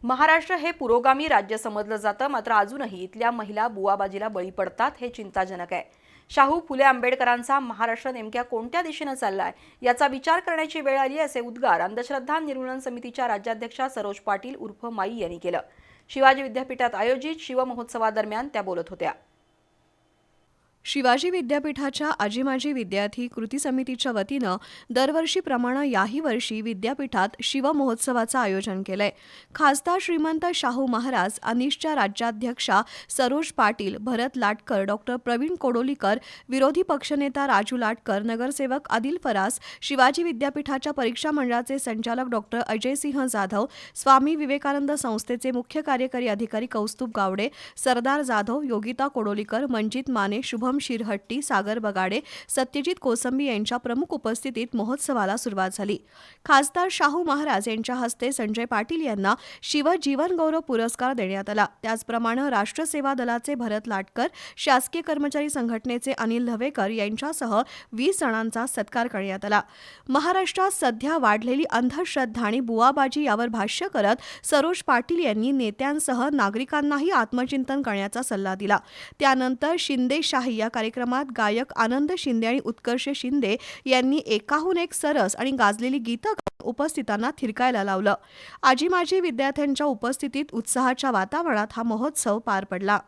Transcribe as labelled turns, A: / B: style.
A: महाराष्ट्र हे पुरोगामी राज्य समजलं जातं, मात्र अजूनही इथल्या महिला बुवाबाजीला बळी पडतात हे चिंताजनक आहे। शाहू फुले आंबेडकरांचा महाराष्ट्र नेमक्या कोणत्या दिशेने चाललाय याचा विचार करण्याची वेळ आली असे उद्गार अंधश्रद्धा निर्मूलन समितीच्या राज्याध्यक्षा सरोज पाटील उर्फ माई यांनी केलं। शिवाजी विद्यापीठात आयोजित शिवमहोत्सवादरम्यान त्या बोलत होत्या।
B: शिवाजी विद्यापीठाच्या आजी माजी विद्यार्थी कृती समितीच्या वतीनं दरवर्षीप्रमाणे याही वर्षी विद्यापीठात शिवमहोत्सवाचं आयोजन केलंय। खासदार श्रीमंत शाहू महाराज, अनिशच्या राज्याध्यक्षा सरोज पाटील, भरत लाटकर, डॉक्टर प्रवीण कोडोलीकर, विरोधी पक्षनेता राजू लाटकर, नगरसेवक आदिल फरास, शिवाजी विद्यापीठाच्या परीक्षा मंडळाचे संचालक डॉक्टर अजयसिंह जाधव, स्वामी विवेकानंद संस्थेचे मुख्य कार्यकारी अधिकारी कौस्तुभ गावडे, सरदार जाधव, योगिता कोडोलीकर, मंजित माने, शुभम शिरहट्टी, सागर बगाडे, सत्यजित कोसंबी यांच्या प्रमुख उपस्थितीत महोत्सवाला सुरुवात झाली। खासदार शाहू महाराज यांच्या हस्ते संजय पाटील यांना शिव जीवन गौरव पुरस्कार देण्यात आला। त्याचप्रमाणे राष्ट्र सेवा दलाचे भरत लाटकर, शासकीय कर्मचारी संघटनेचे अनिल लवेकर यांच्यासह 20 जणांचा सत्कार करण्यात आला। महाराष्ट्रात सध्या वाढलेली अंधश्रद्धा आणि बुवाबाजी यावर भाष्य करत सरोज पाटील यांनी नेत्यांसह नागरिकांनाही आत्मचिंतन करण्याचा सल्ला दिला। त्यानंतर शिंदे शाही या कार्यक्रमात गायक आनंद शिंदे आणि उत्कर्ष शिंदे यांनी एकाहून एक सरस आणि गाजलेली गीतं उपस्थितांना थिरकायला लावलं। आजी माजी विद्यार्थ्यांच्या उपस्थितीत उत्साहाच्या वातावरणात हा महोत्सव पार पडला।